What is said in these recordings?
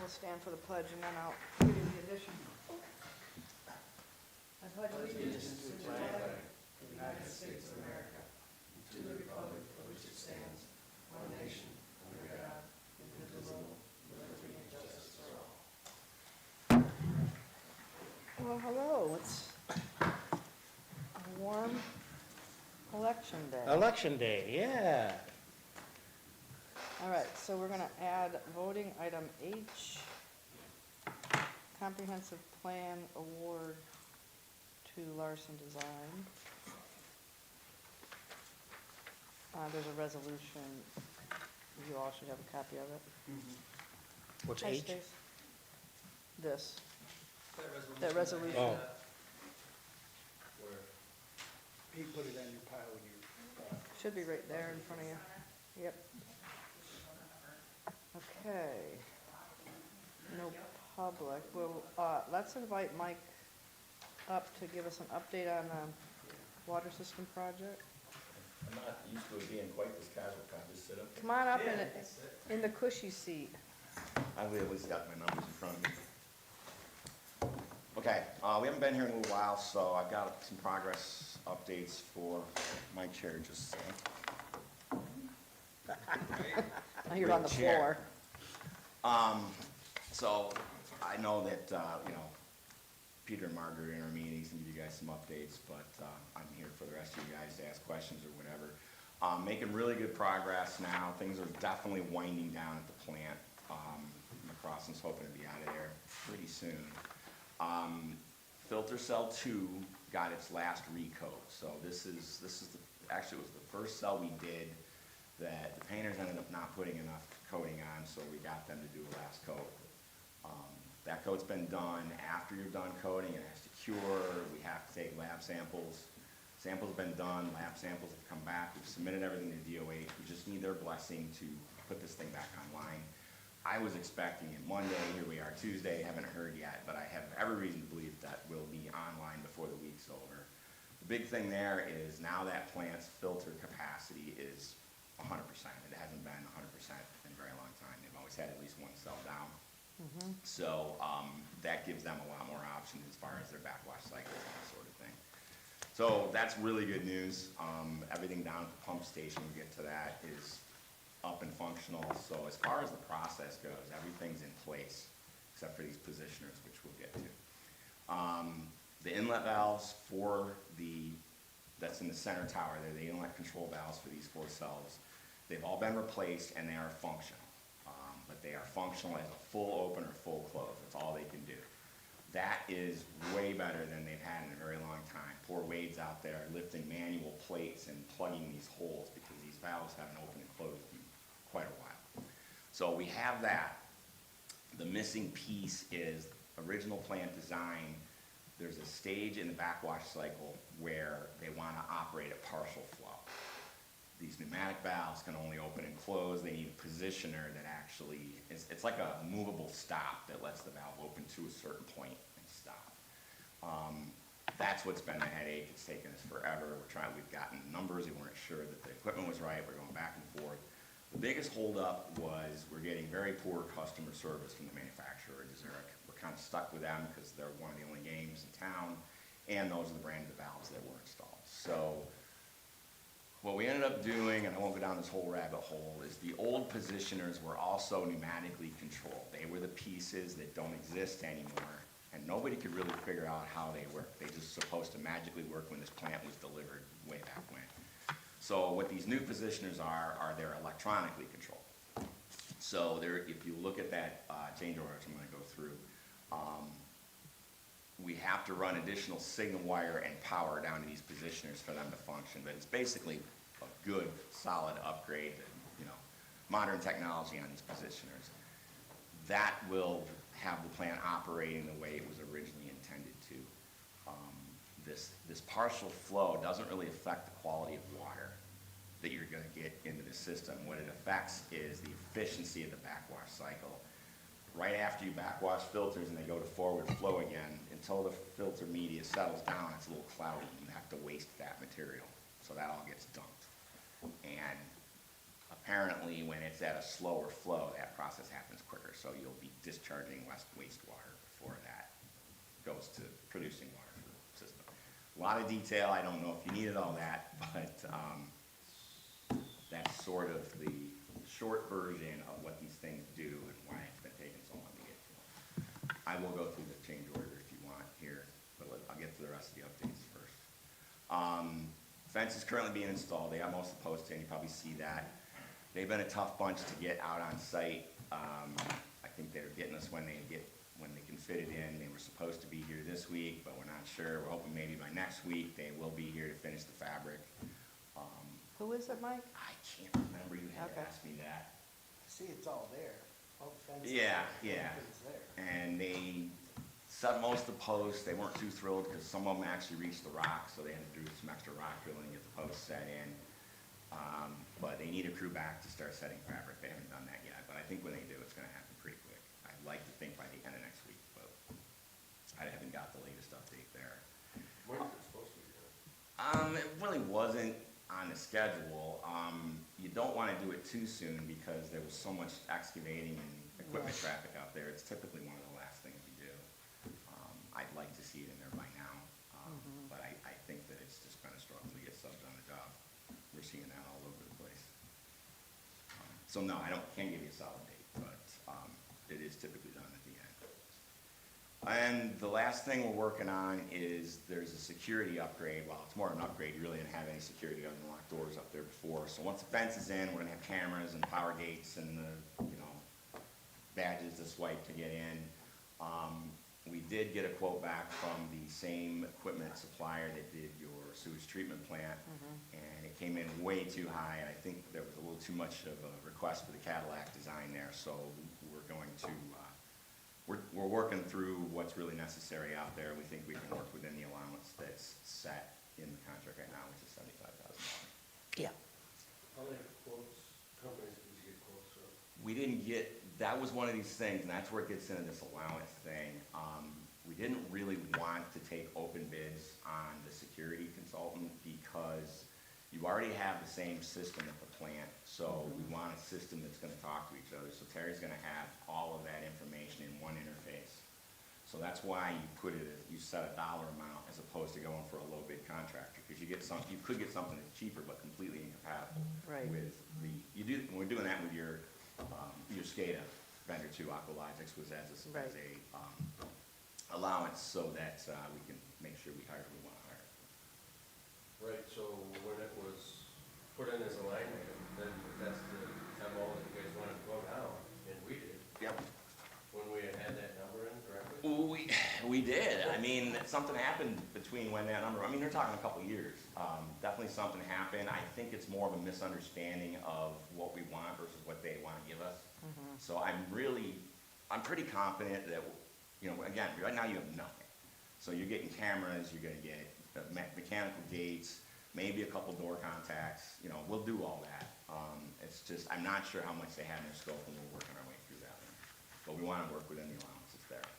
stand for the pledge and then I'll give you the addition. I pledge allegiance to the flag of the United States of America, to the republic for which it stands, one nation, under God, indivisible, with liberty and justice for all. Well, hello. It's a warm election day. Election day, yeah. All right, so we're going to add voting item H, comprehensive plan award to Larson Design. There's a resolution. You all should have a copy of it. What's Hi, H? Stace. This. That resolution. Oh. Where? He put it on your pile when you. Should be right there in front of you. Yep. Okay. No public. Well, let's invite Mike up to give us an update on the water system project. I'm not used to it being quite this casual. Can I just sit up? Come on up Yeah, in the cushy seat. I've at least got my numbers in front of me. Okay, we haven't been here in a little while, so I've got some progress updates for my chair, just saying. Now you're on the Great chair. floor. So I know that, Peter and Margaret are in our meetings and give you guys some updates, but I'm here for the rest of you guys to ask questions or whatever. Making really good progress now. Things are definitely winding down at the plant. McCrossen's hoping to be out of there pretty soon. Filter cell 2 got its last recoat. So this is actually it was the first cell we did that the painters ended up not putting enough coating on, so we got them to do a last coat. That coat's been done. After you're done coating, it has to cure. We have to take lab samples. Samples have been done. Lab samples have come back. We've submitted everything to DOH. We just need their blessing to put this thing back online. I was expecting it Monday. Here we are Tuesday. Haven't heard yet, but I have every reason to believe that we'll be online before the week's over. The big thing there is now that plant's filter capacity is 100%. It hasn't been 100% in a very long time. They've always had at least one cell down. So that gives them a lot more options as far as their backwash cycles and that sort of thing. So that's really good news. Everything down at the pump station, we'll get to that, is up and functional. So as far as the process goes, everything's in place except for these positioners, which we'll get to. The inlet valves for that's in the center tower, they're the inlet control valves for these 4 cells. They've all been replaced and they are functional. But they are functional as a full open or full close. That's all they can do. That is way better than they've had in a very long time. Poor Wade's out there lifting manual plates and plugging these holes because these valves haven't opened and closed in quite a while. So we have that. The missing piece is original plant design. There's a stage in the backwash cycle where they want to operate at partial flow. These pneumatic valves can only open and close. They need a positioner that actually it's like a movable stop that lets the valve open to a certain point and stop. That's what's been the headache. It's taken us forever. We've gotten numbers. We weren't sure that the equipment was right. We're going back and forth. The biggest holdup was we're getting very poor customer service from the manufacturer, Zurich. We're kind of stuck with them because they're one of the only games in town, and those are the brand of valves that were installed. So what we ended up doing, and I won't go down this whole rabbit hole, is the old positioners were also pneumatically controlled. They were the pieces that don't exist anymore, and nobody could really figure out how they work. They just supposed to magically work when this plant was delivered way back when. So what these new positioners are they're electronically controlled. So if you look at that change order, which I'm going to go through, we have to run additional signal wire and power down to these positioners for them to function. But it's basically a good, solid upgrade to, modern technology on these positioners. That will have the plant operating the way it was originally intended to. This partial flow doesn't really affect the quality of water that you're going to get into the system. What it affects is the efficiency of the backwash cycle. Right after you backwash filters and they go to forward flow again, until the filter media settles down, it's a little cloudy. You have to waste that material. So that all gets dumped. And Apparently, when it's at a slower flow, that process happens quicker, so you'll be discharging less wastewater before that goes to producing water for the system. A lot of detail, I don't know if you needed all that, but that's sort of the short version of what these things do and why it's been taking so long to get to them. I will go through the change order if you want here, but I'll get to the rest of the updates first. Fence is currently being installed. They have most of the posts in, you probably see that. They've been a tough bunch to get out on site. I think they're getting us when they can fit it in. They were supposed to be here this week, but we're not sure. We're hoping maybe by next week they will be here to finish the fabric. Who is it, Mike? I can't remember, you had Okay. asked me that. See, it's all there. All the fences. Yeah, yeah. It's there. And they set most of the posts. They weren't too thrilled because some of them actually reached the rock, so they had to do some extra rock drilling to get the posts set in. But they need a crew back to start setting fabric. They haven't done that yet, but I think when they do, it's gonna happen pretty quick. I'd like to think by the end of next week, but I haven't got the latest update there. When is it supposed to be done? It really wasn't on the schedule. You don't wanna do it too soon because there was so much excavating and equipment traffic out there. It's typically one of the last things you do. I'd like to see it in there by now, but I think that it's just been a struggle to get subs on the job. We're seeing that all over the place. So no, can't give you a solid date, but it is typically done at the end. And the last thing we're working on is there's a security upgrade. Well, it's more of an upgrade. You really didn't have any security other than locked doors up there before. So once the fence is in, we're gonna have cameras and power gates and the, badges to swipe to get in. We did get a quote back from the same equipment supplier that did your sewage treatment plant, and it came in way too high, and I think there was a little too much of a request for the Cadillac design there, so we're going to, we're working through what's really necessary out there. We think we can work within the allowance that's set in the contract right now, which is $75,000. Yeah. How many quotes, companies did you get quotes from? We didn't get, that was one of these things, and that's where it gets into this allowance thing. We didn't really want to take open bids on the security consultant because you already have the same system at the plant, so we want a system that's gonna talk to each other. So Terry's gonna have all of that information in one interface. So that's why you set a dollar amount as opposed to going for a low bid contractor, because you could get something that's cheaper but completely incompatible Right. with we're doing that with your SCADA vendor too. Aqualogics was as a allowance so that we can make sure we hire who we want to hire. Right, so when it was put in as a line item, then that's the MO that you guys wanted to go down, and we did, Yep. when we had that number in correctly? We did. I mean, something happened between when that number, they're talking a couple years. Definitely something happened. I think it's more of a misunderstanding of what we want versus what they want to give us. So I'm pretty confident that, again, right now you have nothing. So you're getting cameras, you're gonna get mechanical gates, maybe a couple door contacts, we'll do all that. It's just, I'm not sure how much they have in their scope, and we're working our way through that. But we wanna work within the allowance that's there.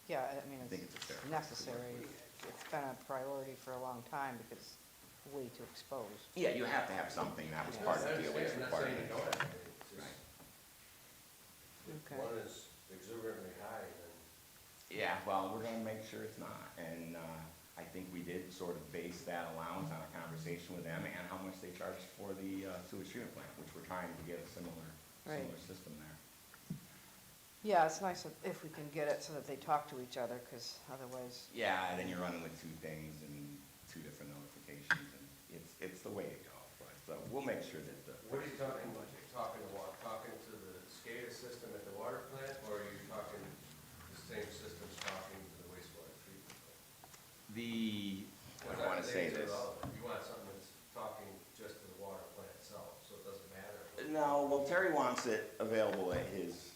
Yeah, I mean, I think it's a fair it's necessary. It's been a priority for a long time because it's way too exposed. Yeah, you have to have something. That was part of the deal. I'm not saying you don't have it, it's just, Right. if Okay. one is exuberantly high, then Yeah, well, we're gonna make sure it's not, and, I think we did sort of base that allowance on a conversation with them and how much they charge for the, sewage treatment plant, which we're trying to get a similar Right. system there. Yeah, it's nice if we can get it so that they talk to each other, because otherwise, Yeah, and then you're running with two things and two different notifications, and it's the way to go, but, we'll make sure that the. what are you talking about? You're talking to what? Talking to the SCADA system at the water plant, or are you talking the same systems talking to the wastewater treatment plant? I don't wanna say this. You want something that's talking just to the water plant itself, so it doesn't matter. No, well, Terry wants it available at his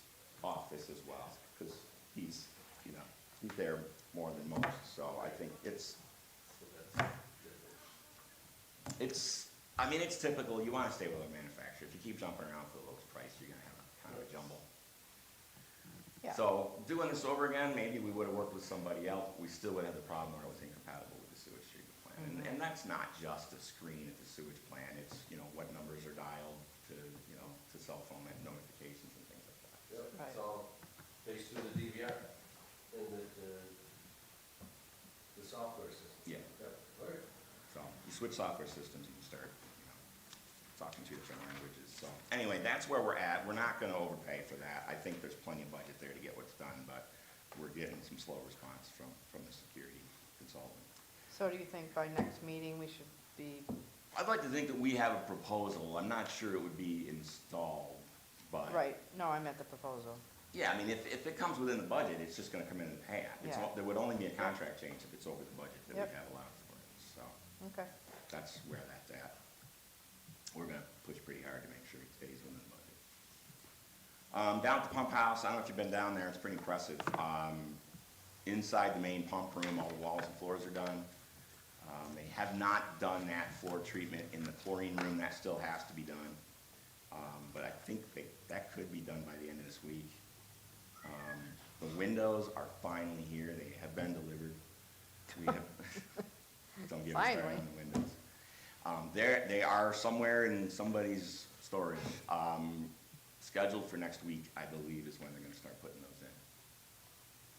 office as well, because he's there more than most, so I think it's typical. You wanna stay with a manufacturer. If you keep jumping around for the lowest price, you're gonna have kind of a jumble. yeah. So, doing this over again, maybe we would've worked with somebody else, but we still would have the problem where it was incompatible with the sewage treatment plant. And that's not just a screen at the sewage plant, it's, what numbers are dialed to, to cell phone notifications and things like that. Yep, Right. it's all based through the DVR and the software system. Yeah. Yep, all right. So you switch software systems and you start, talking two different languages. So anyway, that's where we're at. We're not gonna overpay for that. I think there's plenty of budget there to get what's done, but we're getting some slow response from the security consultant. So do you think by next meeting we should be, I'd like to think that we have a proposal. I'm not sure it would be installed, but. right, no, I meant the proposal. Yeah, I mean, if it comes within the budget, it's just gonna come in the pay app. Yeah. There would only be a contract change if it's over the budget that we Yep. have allowed for it. So Okay, that's where that's at. We're gonna push pretty hard to make sure it stays within the budget. Down at the pump house, I don't know if you've been down there, it's pretty impressive. Inside the main pump room, all the walls and floors are done. They have not done that floor treatment in the chlorine room, that still has to be done. But I think that could be done by the end of this week. The windows are finally here, they have been delivered. We have, don't get me started Finally. on the windows. They are somewhere in somebody's storage. Scheduled for next week, I believe, is when they're gonna start putting those in.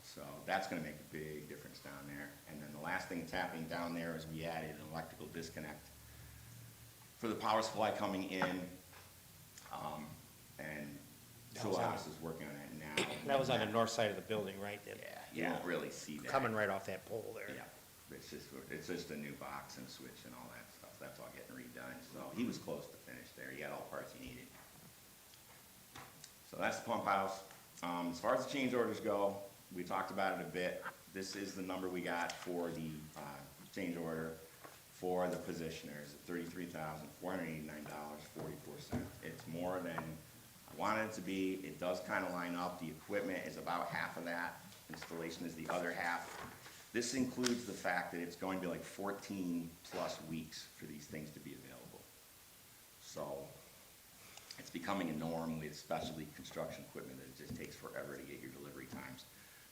So that's gonna make a big difference down there. And then the last thing that's happening down there is we added an electrical disconnect for the power supply coming in. And That was on- House is working on it now. That was on the north side of the building, right? That- Yeah, you won't really see that. Coming right off that pole there. Yeah, it's just a new box and switch and all that stuff, that's all getting redone, so he was close to finish there, he got all the parts he needed. So that's the pump house. As far as the change orders go, we talked about it a bit, this is the number we got for the, change order for the positioners, $33,489.44. It's more than I wanted it to be, it does kinda line up, the equipment is about half of that, installation is the other half. This includes the fact that it's going to be like 14+ weeks for these things to be available. So, it's becoming a norm with specialty construction equipment that it just takes forever to get your delivery times.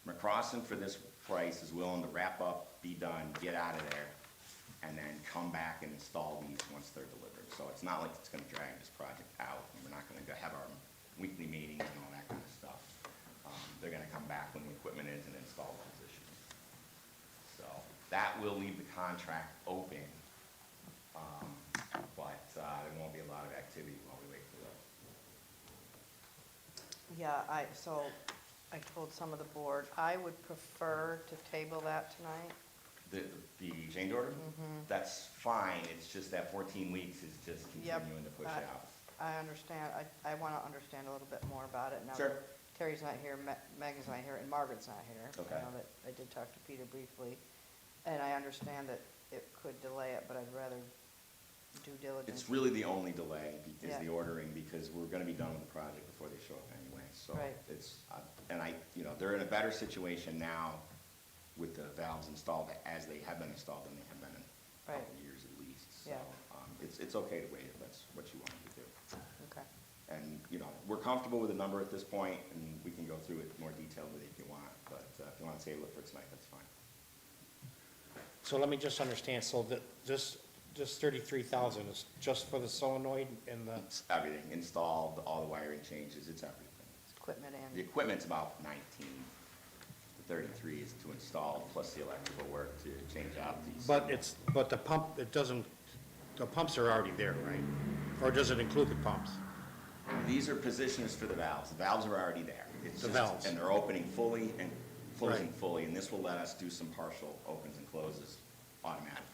McCrossin for this price is willing to wrap up, be done, get out of there, and then come back and install these once they're delivered. So it's not like it's gonna drag this project out, and we're not gonna go have our weekly meetings and all that kind of stuff. They're gonna come back when the equipment is and install the positions. So that will leave the contract open, but there won't be a lot of activity while we wait for those. yeah, so I told some of the board, I would prefer to table that tonight. The change order? That's fine, it's just that 14 weeks is just Yep, continuing to push I- out. I understand, I wanna understand a little bit more about it now. Sure. that Terry's not here, Megan's not here, and Margaret's not here. Okay. I know that, I did talk to Peter briefly, and I understand that it could delay it, but I'd rather due diligence. It's really the only delay is Yeah. the ordering, because we're gonna be done with the project before they show up anyway, so. Right. It's, they're in a better situation now with the valves installed as they have been installed than they have been in a Right. couple of years at least. So, Yeah. it's okay to wait if that's what you wanted to do. Okay, And, we're comfortable with the number at this point, and we can go through it in more detail with it if you want, but if you wanna table it for tonight, that's fine. So let me just understand, so that this 33,000 is just for the solenoid and the, It's everything, installed, all the wiring changes, it's everything. it's equipment The and, equipment's about 19. The 33 is to install, plus the electrical work to change out these. but the pump, it doesn't, the pumps are already there, right? Or does it include the pumps? These are positioners for the valves. The valves are already there. It's The just- valves. And they're opening fully and closing Right. fully, and this will let us do some partial opens and closes automatically.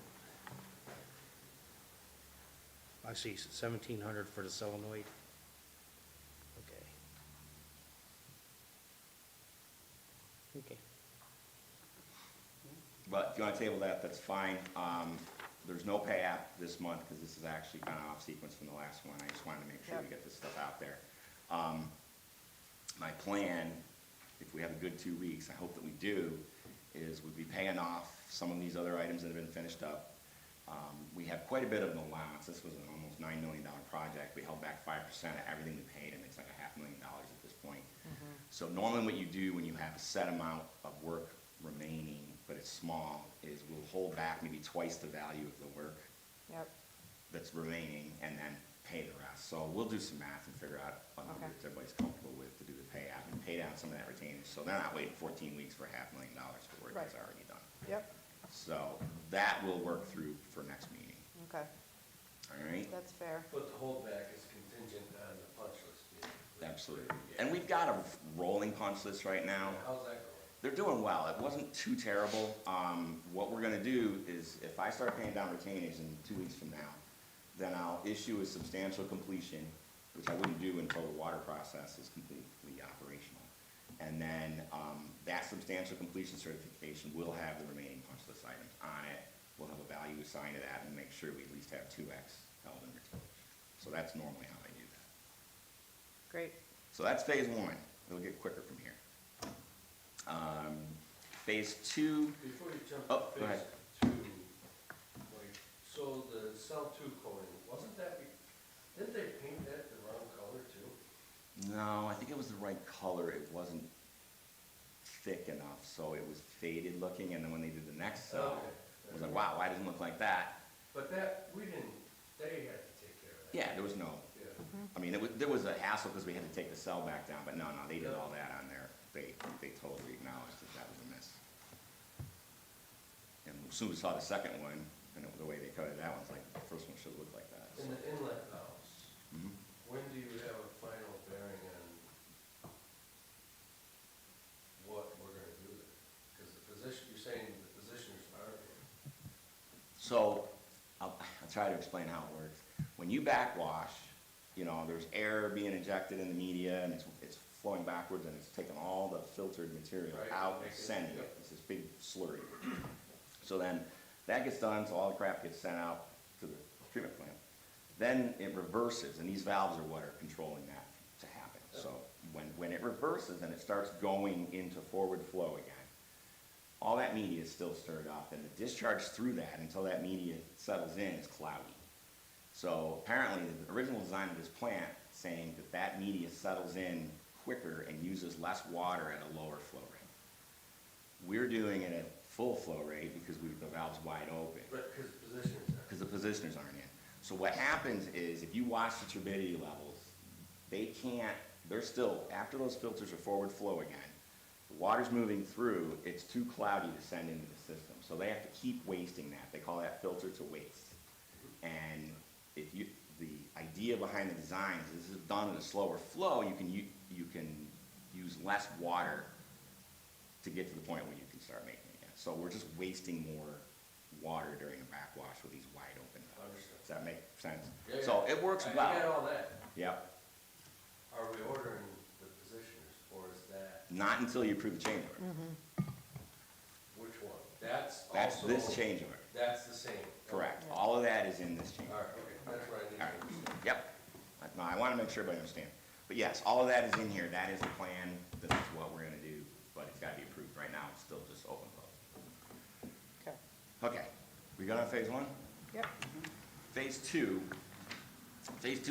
I see, 1,700 for the solenoid. Okay. Okay. But if you want to table that, that's fine. There's no pay app this month, because this is actually kind of off sequence from the last one. I just wanted to make sure we Yep. get this stuff out there. My plan, if we have a good 2 weeks, I hope that we do, is we'll be paying off some of these other items that have been finished up. We have quite a bit of an allowance. This was an almost $9 million project. We held back 5% of everything we paid, and it's like $500,000 at this point. So normally what you do when you have a set amount of work remaining, but it's small, is we'll hold back maybe twice the value of the work yep, that's remaining and then pay the rest. So we'll do some math and figure out a number Okay. that everybody's comfortable with to do the payout and pay down some of that retainage. So they're not waiting 14 weeks for $500,000 for work that's Right. already done. Yep, So that will work through for next meeting, okay, all right? that's fair. But the holdback is contingent on the punch list being. Absolutely. And we've got a rolling punch list right now. How's that going? They're doing well. It wasn't too terrible. What we're gonna do is, if I start paying down retainage in 2 weeks from now, then I'll issue a substantial completion, which I wouldn't do until the water process is completely operational. And then, that substantial completion certification will have the remaining punch list items on it. We'll have a value assigned to that and make sure we at least have 2x held in retainage. So that's normally how I do that. Great, So that's phase one. It'll get quicker from here. Phase two, Before you jump Oh, to go phase ahead. two, like, so the cell two coating, wasn't that, didn't they paint that the wrong color too? no, I think it was the right color. It wasn't thick enough, so it was faded looking, and then when they did the next cell, I was like, wow, why doesn't it look like that? But that, we didn't, they had to take care of that. Yeah, there was no, Yeah. I mean, there was a hassle because we had to take the cell back down, but no, they did all that on there. They totally acknowledged that that was a miss. And as soon as we saw the second one, and the way they cut it, that one's like, the first one should look like that. so. In the inlet valves, Mhm. when do you have a final bearing on what we're gonna do there? Because the position, you're saying the positioners aren't here. So, I'll try to explain how it works. When you backwash, there's air being injected in the media, and it's flowing backwards, and it's taking all the filtered material Right, out and make it- sending it. yep. It's this big slurry. So then, that gets done, so all the crap gets sent out to the treatment plant. Then it reverses, and these valves are what are controlling that to happen. So, when it reverses and it starts going into forward flow again, all that media is still stirred up, and the discharge through that until that media settles in is cloudy. So apparently, the original design of this plant saying that that media settles in quicker and uses less water at a lower flow rate. We're doing it at full flow rate because the valve's wide open, But, because positioners are. because the positioners aren't in. So what happens is, if you watch the turbidity levels, they're still, after those filters are forward flow again, the water's moving through, it's too cloudy to send into the system. So they have to keep wasting that. They call that filter to waste. And the idea behind the design is this is done at a slower flow, you can use less water to get to the point where you can start making it. So we're just wasting more water during a backwash with these wide open valves. Understood. Does that make sense? Yeah, So yeah. it works I well. get all that. Yep. Are we ordering the positioners, or is that, Not until you approve the change order. which one? That's That's also. this change order. That's the same. Correct. All of that is in this change. All right, okay, that's what I need to All right. understand. Yep. No, I want to make sure everybody understands. But yes, all of that is in here. That is the plan. This is what we're going to do, but it's got to be approved. Right now, it's still just open vote. okay, Okay. We got on phase one? yep, Phase two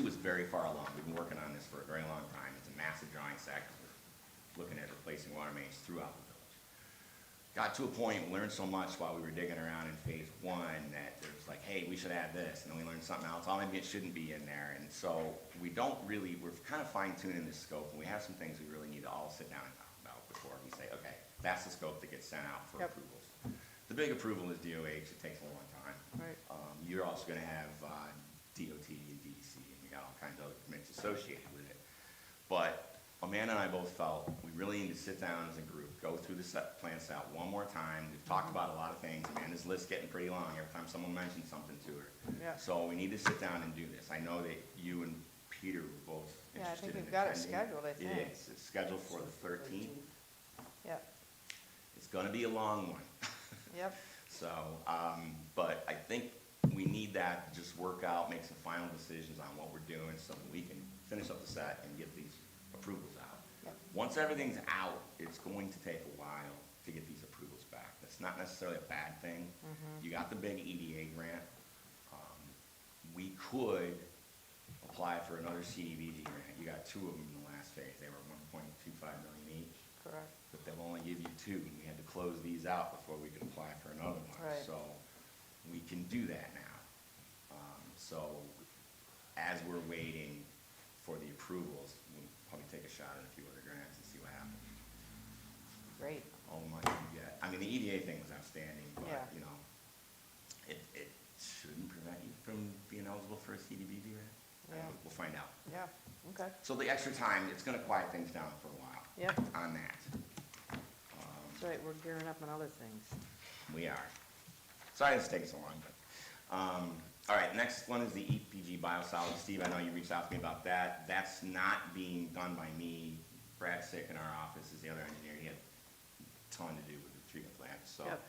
is very far along. We've been working on this for a very long time. It's a massive drawing set. We're looking at replacing water mains throughout the village. Got to a point, learned so much while we were digging around in phase one that there's like, hey, we should add this, and then we learned something else. Oh, maybe it shouldn't be in there. And so we're kind of fine tuning this scope, and we have some things we really need to all sit down and talk about before we say, okay, that's the scope that gets sent out for Yep. approvals. The big approval is DOH. It takes a long time. right, You're also gonna have DOT and DEC, and we got all kinds of other committees associated with it. But Amanda and I both felt we really need to sit down as a group, go through the plan set one more time. We've talked about a lot of things. Amanda's list's getting pretty long every time someone mentions something to her. yeah. So we need to sit down and do this. I know that you and Peter were both Yeah, I interested think in we've got it attending. scheduled, I think. It is. It's scheduled for the 13th. Yep, It's gonna be a long one. yep, So, but I think we need that to just work out, make some final decisions on what we're doing so that we can finish up the set and get these approvals out. yep, Once everything's out, it's going to take a while to get these approvals back. That's not necessarily a bad thing. You got the big EDA grant. We could apply for another CDBG grant. You got two of them in the last phase. They were 1.25 million each. correct, But they'll only give you two, and we had to close these out before we could apply for another one. Right. So we can do that now. So as we're waiting for the approvals, we'll probably take a shot at a few other grants and see what happens. Great. All the money we get. I mean, the EDA thing was outstanding, but, Yeah. you know, it shouldn't prevent you from being eligible for a CDBG grant. Yeah. We'll find out. Yeah, okay. So the extra time, it's gonna quiet things down for a while. Yep. On that. That's right, we're gearing up on other things. We are. Sorry it's taking so long, but, all right, next one is the EPG biosolids. Steve, I know you reached out to me about that. That's not being done by me. Brad Sick in our office is the other engineer. He had a ton to do with the treatment plant, so. Yep.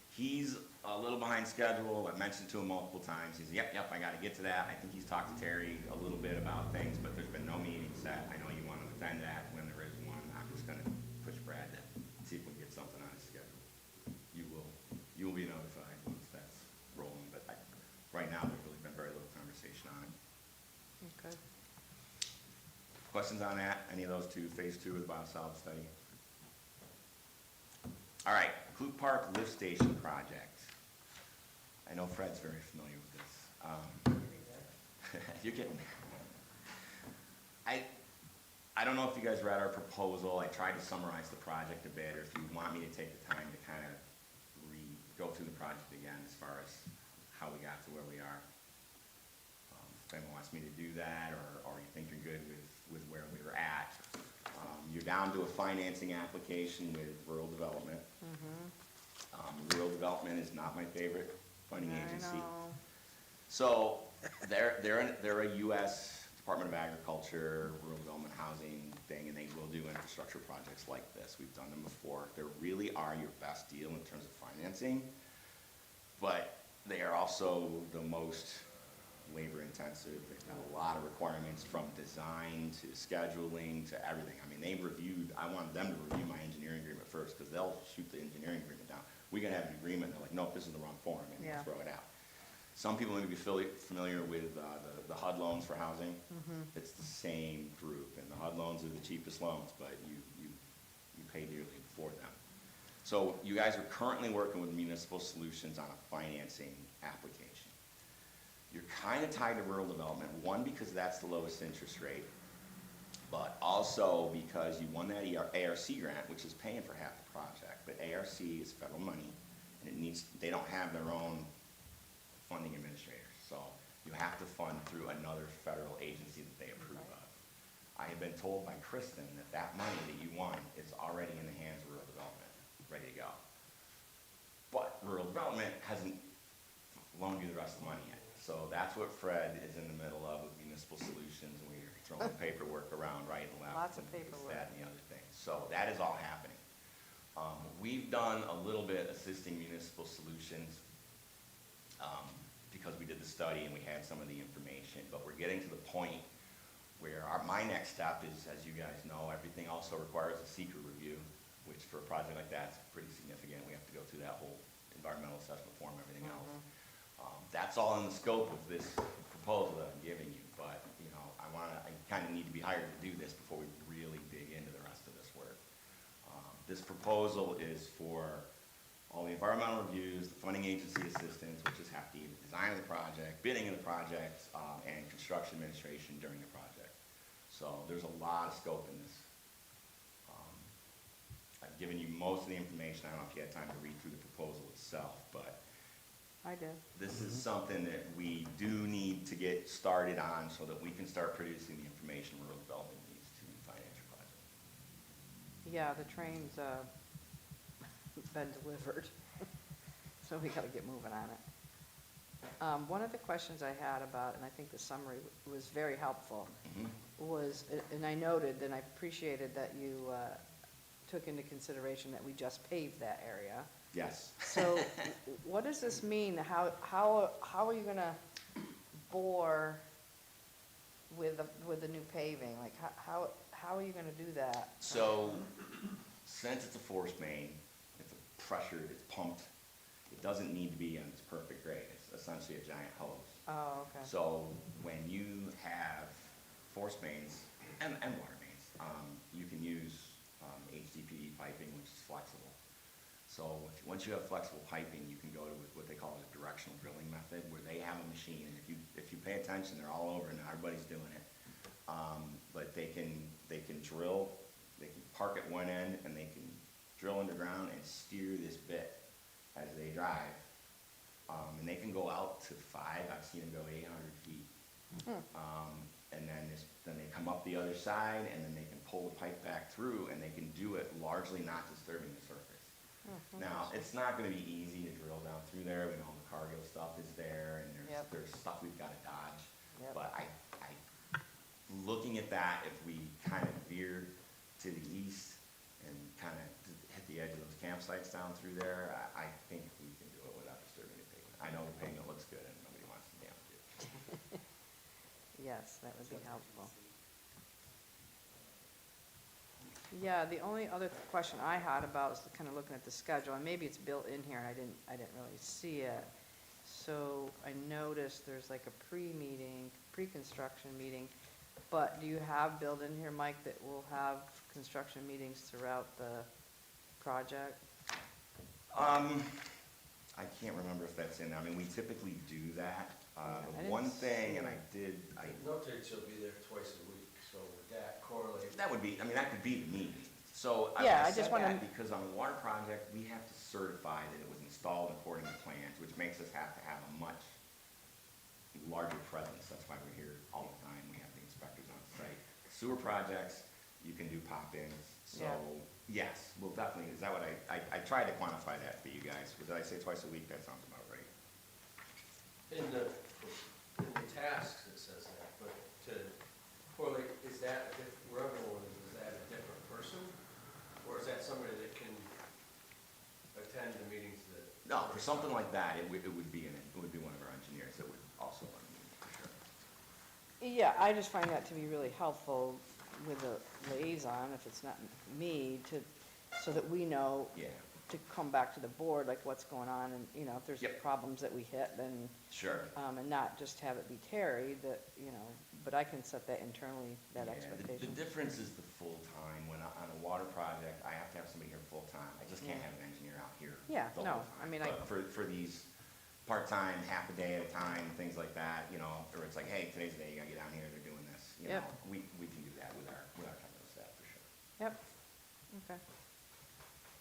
He's a little behind schedule. I've mentioned to him multiple times. He's, yep, I gotta get to that. I think he's talked to Terry a little bit about things, but there's been no meeting set. I know you want to attend that. When there is one, I'm just gonna push Brad to see if we can get something on his schedule. You will be notified once that's rolling, but right now, there's really been very little conversation on it. Okay. Questions on that? Any of those two, phase 2 of the biosolid study? All right, Clute Park Lift Station Project. I know Fred's very familiar with this. You're getting there. I don't know if you guys read our proposal. I tried to summarize the project a bit, or if you want me to take the time to kind of go through the project again as far as how we got to where we are. If anyone wants me to do that, or you think you're good with where we were at. You're down to a financing application with rural development. Rural development is not my favorite funding agency. I know. So they're a U.S. Department of Agriculture, rural development housing thing, and they will do infrastructure projects like this. We've done them before. They really are your best deal in terms of financing, but they are also the most labor intensive. They've got a lot of requirements from design to scheduling to everything. I mean, I wanted them to review my engineering agreement first, because they'll shoot the engineering agreement down. We gotta have an agreement, they're like, nope, this is the wrong form, and Yeah. throw it out. Some people may be familiar with the HUD loans for housing. It's the same group, and the HUD loans are the cheapest loans, but you pay dearly for them. So you guys are currently working with Municipal Solutions on a financing application. You're kind of tied to rural development, one, because that's the lowest interest rate, but also because you won that ARC grant, which is paying for half the project. But ARC is federal money, and they don't have their own funding administrators, so you have to fund through another federal agency that they approve of. I have been told by Kristen that money that you won is already in the hands of rural development, ready to go. But rural development hasn't loaned you the rest of the money yet. So that's what Fred is in the middle of with Municipal Solutions, and we're throwing paperwork around right and left. Lots of and this, paperwork. that, and the other thing. So that is all happening. We've done a little bit assisting Municipal Solutions because we did the study and we had some of the information, but we're getting to the point where my next step is, as you guys know, everything also requires a secret review, which for a project like that is pretty significant. We have to go through that whole environmental assessment form, everything else. That's all in the scope of this proposal that I'm giving you, but, you know, I kind of need to be hired to do this before we really dig into the rest of this work. This proposal is for all the environmental reviews, the funding agency assistance, which is have to do the design of the project, bidding of the project, and construction administration during the project. So there's a lot of scope in this. I've given you most of the information. I don't know if you had time to read through the proposal itself, but I did. this is something that we do need to get started on so that we can start producing the information rural development needs to finance your project. Yeah, the train's been delivered, so we gotta get moving on it. One of the questions I had about, and I think the summary was very helpful, was, and I noted, and I appreciated that you took into consideration that we just paved that area. Yes. So what does this mean? How are you gonna bore with the new paving? Like, how are you gonna do that? So, since it's a force main, it's pressured, it's pumped, it doesn't need to be on its perfect grade. It's essentially a giant hose. Oh, okay. So, when you have force mains and water mains, you can use HDPE piping, which is flexible. So once you have flexible piping, you can go to what they call a directional drilling method, where they have a machine, and if you pay attention, they're all over, and everybody's doing it. But they can drill, they can park at one end, and they can drill underground and steer this bit as they drive. And they can go out to 5, I've seen them go 800 feet. And then they come up the other side, and then they can pull the pipe back through, and they can do it largely not disturbing the surface. Now, it's not gonna be easy to drill down through there, we know the cargo stuff is there, and Yep. there's stuff we've gotta dodge. Yep. But looking at that, if we kind of veer to the east and kind of hit the edge of those campsites down through there, I think we can do it without disturbing the pavement. I know the pavement looks good and nobody wants to damage it. Yes, that would be helpful. Yeah, the only other question I had about is kind of looking at the schedule, and maybe it's built in here and I didn't really see it. So I noticed there's like a pre-construction meeting, but do you have built in here, Mike, that we'll have construction meetings throughout the project? I can't remember if that's in, I mean, we typically do that. I The didn't one thing, see and it. It notates you'll be there twice a week, so would that correlate? that would be, I mean, that could be the meeting. So Yeah, I I just said wanna- that because on the water project, we have to certify that it was installed according to plans, which makes us have to have a much larger presence. That's why we're here all the time. We have the inspectors on site. Sewer projects, you can do pop-ins. So, Yeah. yes, well, definitely, is that what I tried to quantify that for you guys. Did I say twice a week? That sounds about right. In the tasks, it says that, but to correlate, is that, wherever one is that a different person? Or is that somebody that can attend the meetings that? No, for something like that, it would be one of our engineers that would also run the meeting, for sure. Yeah, I just find that to be really helpful with a liaison, if it's not me, so that we know Yeah, to come back to the board, like what's going on, and, you know, if there's Yep. problems that we hit, then, sure. and not just have it be Terry, that, you know, but I can set that internally, that Yeah, expectation. The difference is the full-time. When on a water project, I have to have somebody here full-time. I just can't Yeah. have an engineer out here Yeah, the no, whole I time. mean, But for these part-time, half a day at a time, things like that, you know, or it's like, hey, today's the day, you gotta get down here, they're doing this, you Yep. know, we can do that with our technical staff, for sure. Yep, okay.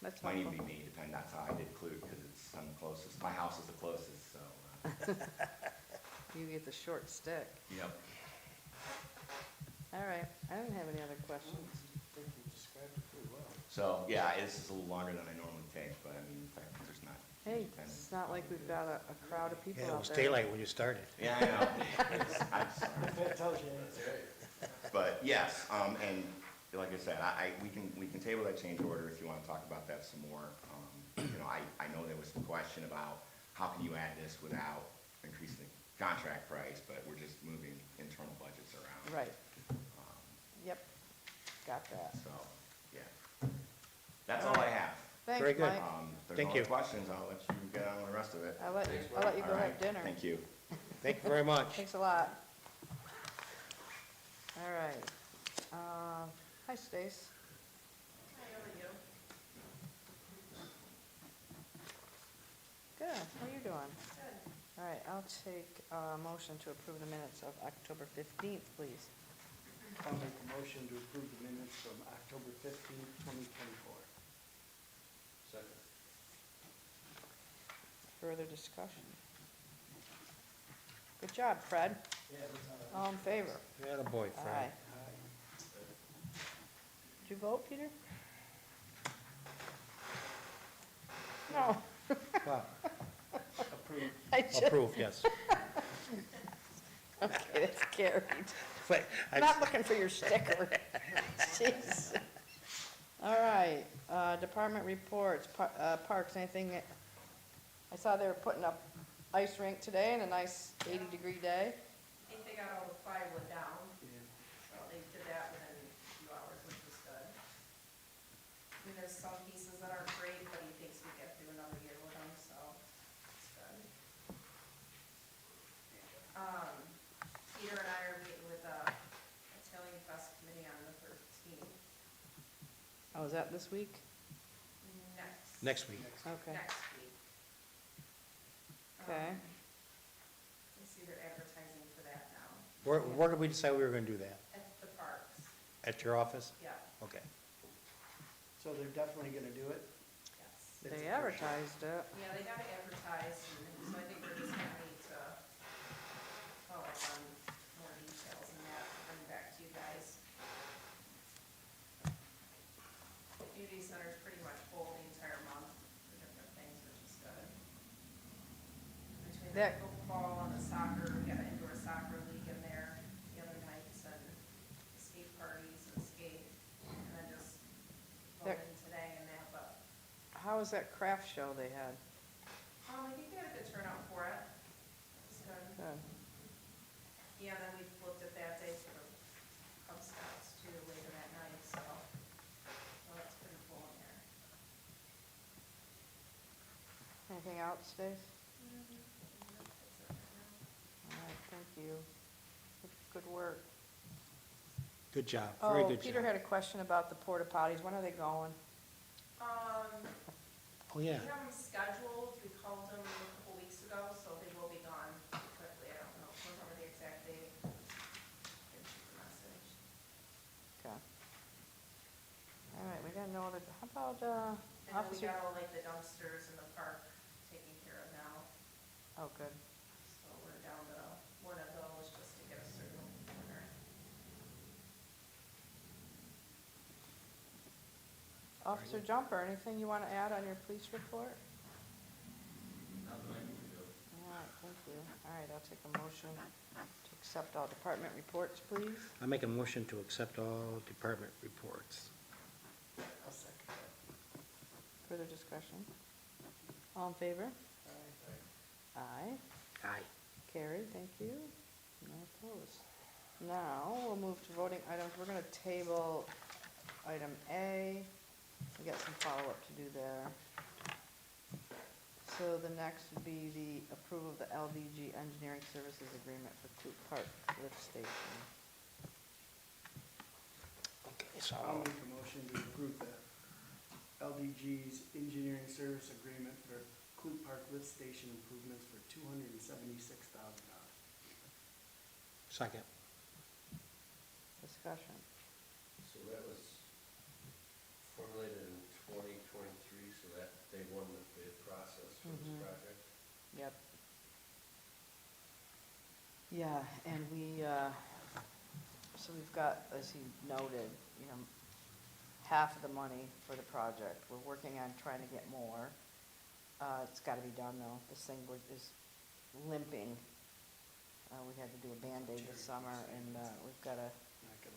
That's Might even helpful. be me, depending, that's how I did Clute, because I'm the closest, my house is the closest, so. You get the short stick. Yep. All right, I didn't have any other questions. I think you described it pretty well. So, yeah, this is a little longer than I normally take, but I mean, in fact, there's not. Hey, huge attendance. it's not like we've got a crowd of people Yeah, it out was there. daylight when you started. Yeah, I know. I'm sorry. If that tells you That's anything. right. But yes, and like I said, we can table that change order if you wanna talk about that some more. You know, I know there was some question about how can you add this without increasing the contract price, but we're just moving internal budgets around. Right, Um, yep, got that. So, yeah. That's all I have. Thanks, Very good. Mike. If there's Thank no other you. questions, I'll let you get on with the rest of it. I'll let Thanks, you Mike. go All have right, dinner. Thank you. Thank you very much. Thanks a lot. All right. Hi, Stace. Hi, how are you? Good, how you doing? Good. All right, I'll take a motion to approve the minutes of October 15th, please. I'll make a motion to approve the minutes from October 15th, 2024. Second. Further discussion? Good job, Fred. All in favor? Yeah, the boy, Aye. Fred. Did you vote, Peter? No. Well, Approved. I just, approved, yes. okay, that's carried. But I'm not looking for your sticker. Jeez. All right, department reports, parks, anything, I saw they were putting up ice rink today in a nice 80-degree day. I think they got all the plywood down, Yeah. so they did that within a few hours, which was good. I mean, there's some pieces that aren't great, but he thinks we get through another year with them, so it's good. Peter and I are meeting with the Italian Fest Committee on the 13th. Oh, is that this week? Next Next week. Okay, next week. okay. I see they're advertising for that now, Where did we decide we were gonna do that? at the parks, At your office? yeah, Okay. So they're definitely gonna do it? yes. It's They official. advertised it. Yeah, they gotta advertise, and so I think we're just gonna need to follow up on more details and that, bring back to you guys. The community center's pretty much full the entire month for different things, which is good. Between the That- football and the soccer, we got an indoor soccer league in there the other nights, and skate parties and skate, and then just That- voting today and that, but, How was that craft show they had? I think they had a good turnout for it. It's good. Good. Yeah, then we flipped it that day for the Cub Scouts too, later that night, so, well, it's pretty full in there. Anything else, Stace? That's it right now. All right, thank you. Good work. Good job, very Oh, good Peter job. had a question about the porta potties. When are they going? Oh, yeah. We have them scheduled, we called them a couple weeks ago, so they will be gone quickly, I don't know, remember the exact date. Didn't shoot the message. Okay. All right, we got no other, how about, And then we officer? got all like the dumpsters in the park taken care of now, Oh, good. so we're down to one of those just to get us through the winter. Officer Jumper, anything you want to add on your police report? Nothing I can do. All right, thank you. All right, I'll take a motion to accept all department reports, please. I make a motion to accept all department reports. I'll second that. Further discussion? All in favor? Aye. Aye. Carried, thank you. No opposed. Now, we'll move to voting items. We're gonna table item A. We got some follow-up to do there. So the next would be the approval of the LDG Engineering Services Agreement for Coop Park Lift Station. Okay, so, I'll make a motion to approve the LDG's engineering service agreement for Clue Park lift station improvements for $276,000. second. Discussion. So that was formulated in 2023, so that they won the bid process for this Mhm. project? Yep. Yeah, and so we've got, as he noted, half of the money for the project. We're working on trying to get more. It's gotta be done though. This thing is limping. We had to do a Band-Aid this summer and, we've gotta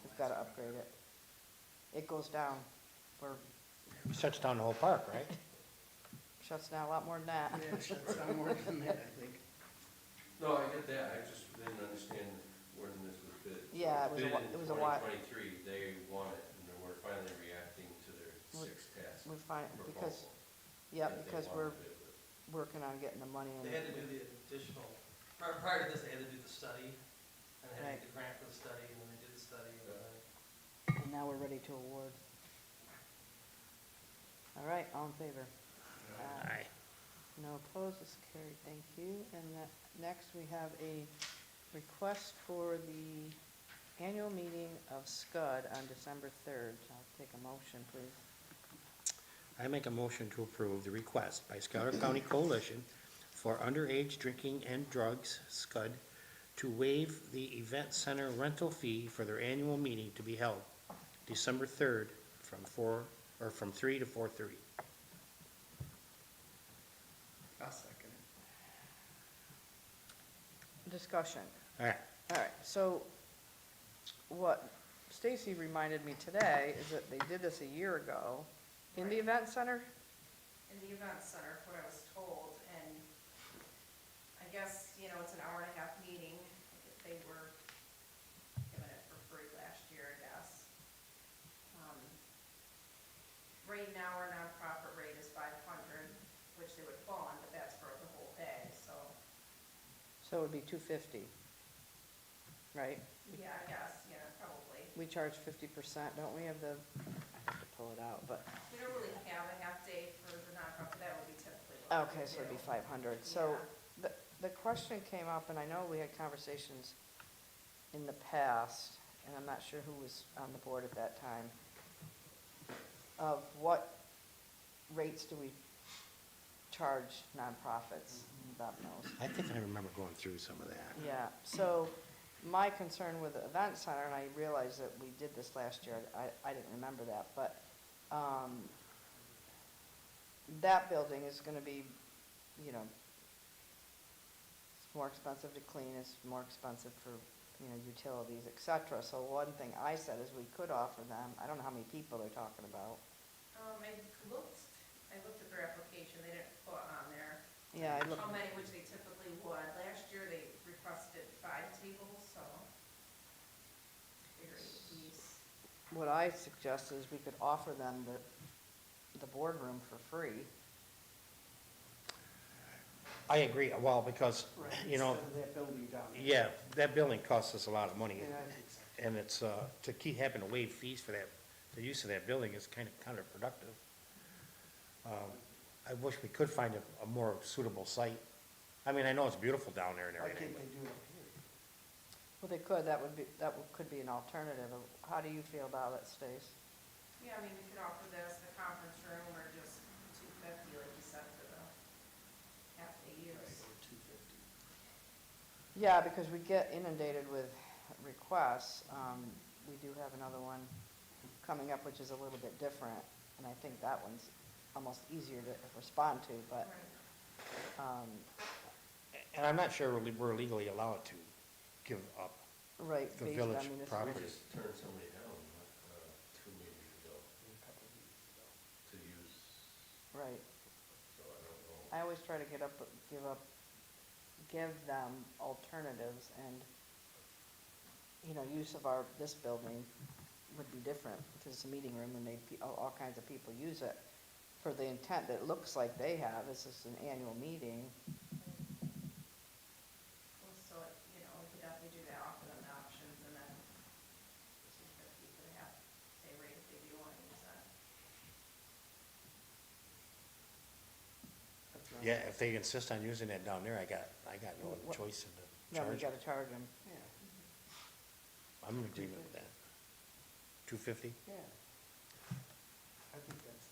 Not gonna upgrade it. It goes down, It shuts down the whole park, right? shuts down a lot more than that. Yeah, it shuts down more than that, I think. No, I get that, I just didn't understand when this was bid. So Yeah, it was a bid whi- in it was a while. 2023, they won it, and then we're finally reacting to their We- sixth task We find, because, proposal. yeah, that they because won we're the bid with. working on getting the money in. They had to do the additional, prior to this, they had to do the study, and they had Right. to get the grant for the study, and then they did the study, and then And now we're ready to award. All right, all in favor? Aye. No opposed, this is carried, thank you. And next, we have a request for the annual meeting of SCUD on December 3rd. I'll take a motion, please. I make a motion to approve the request by Scholar County Coalition for Underage Drinking and Drugs, SCUD, to waive the event center rental fee for their annual meeting to be held December 3rd from 3 to 4:30. I'll second it. Discussion. All right, All right, so what Stacy reminded me today is that they did this a year ago in the Right. event center. In the event center, what I was told, and I guess, it's an hour and a half meeting, they were giving it for free last year, I guess. Right now, our nonprofit rate is 500, which they would fund, but that's for the whole day, so, So it would be $250, right? yeah, I guess, probably. We charge 50%, don't we, of the, I have to pull it out, but, We don't really have a half day for the nonprofit Okay, so it'd be 500. So the question came up, and I know we had conversations in the past, and I'm not sure who was on the board at that time, of what rates do we charge nonprofits? Bob knows. I think I remember going through some of that. Yeah, so my concern with the event center, and I realized that we did this last year, I didn't remember that, but, that building is gonna be, you know, it's more expensive to clean, it's more expensive for, you know, utilities, et cetera. So one thing I said is we could offer them, I don't know how many people they're talking about. I looked at their application, they didn't put on there Yeah, I looked, how many, which they typically would. Last year, they requested 5 tables, so figure 8 apiece. what I suggest is we could offer them the boardroom for free. I agree, well, because, Right, you know, instead of that building down there. yeah, that building costs us a lot of money. Yeah, I think so. And it's, to keep having to waive fees for that, the use of that building is kind of counterproductive. I wish we could find a more suitable site. I mean, I know it's beautiful down there and Why everything. can't they do it up here? Well, they could, could be an alternative. How do you feel about it, Stace? Yeah, I mean, we could offer this, the conference room, or just 250, like you said, for the half-day use. Or 250. Yeah, because we get inundated with requests. We do have another one coming up, which is a little bit different, and I think that one's almost easier to respond to, but, Right. And I'm not sure we're legally allowed to give up. right, The based village on municipal. property. We just turned somebody down, 2 meetings ago A couple of weeks ago. to use, Right. so I don't know. I always try to give them alternatives, and, you know, use of this building would be different, because it's a meeting room, and all kinds of people use it for the intent that it looks like they have. This is an annual meeting. Well, so, you know, we could definitely do that, offer them the options, and then 250 for the half-day rate if they do want to use that. That's right. Yeah, if they insist on using that down there, I got no other What- choice in the Then we charge. gotta charge them. Yeah, I'm in agreement with that. 250? yeah. I think that's,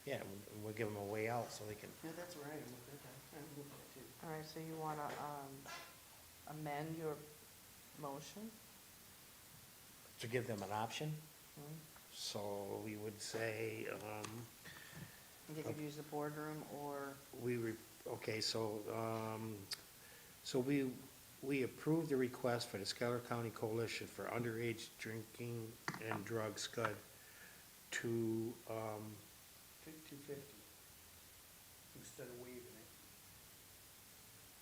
Yeah, we'll give them a way out so they can, yeah, that's right, I'm with that, I'm with that too. All right, so you wanna, amend your motion? to give them an option. Hmm? So we would say, They could use the boardroom, or, okay, so, we approve the request for the Schuyler County Coalition for Underage Drinking and Drug SCUD to, 250, instead of waiving it.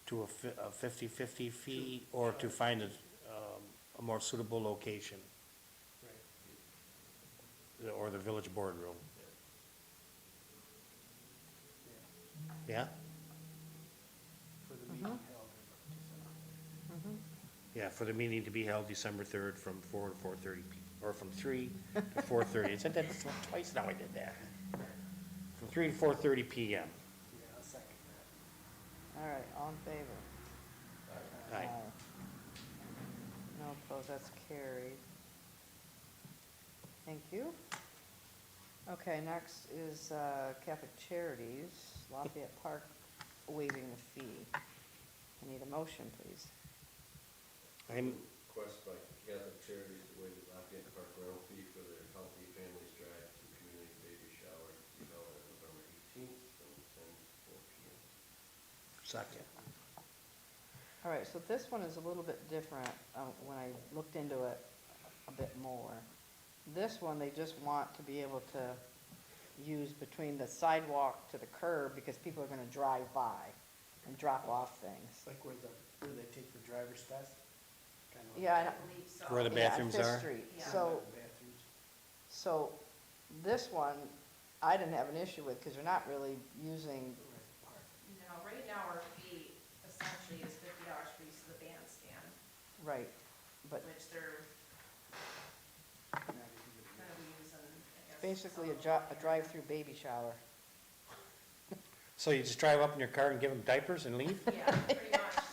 to a 50/50 fee, or to find a more suitable location, Right. or the village boardroom. Yeah, Yeah? for the meeting Mhm. held in December. Yeah, for the meeting to be held December 3rd from 4 to 4:30, or from 3 to 4:30. I said that twice now I did that. From 3 to 4:30 PM. Yeah, I'll second that. all right, all in favor? Aye. No opposed, that's carried. Thank you. Okay, next is Catholic Charities, Lafayette Park waiving the fee. I need a motion, please. I'm, Request by Catholic Charities to waive the Lafayette Park rental fee for their Healthy Families Drive to Community Baby Shower to be held on November 18th from 10 to 4 p.m. second. All right, so this one is a little bit different when I looked into it a bit more. This one, they just want to be able to use between the sidewalk to the curb, because people are gonna drive by and drop off things. Like where they take the driver's test? Kind of like Yeah, I I know. believe so. Where the Yeah, on bathrooms Fifth are? Street. Yeah. So, bathrooms. so this one, I didn't have an issue with, because they're not really using, Right, park. No, right now our fee essentially is $50 for use of the bandstand, right, but which they're Not even the- gonna be using, I guess. basically some a of them. drive-through baby shower. So you just drive up in your car and give them diapers and leave? Yeah, pretty much,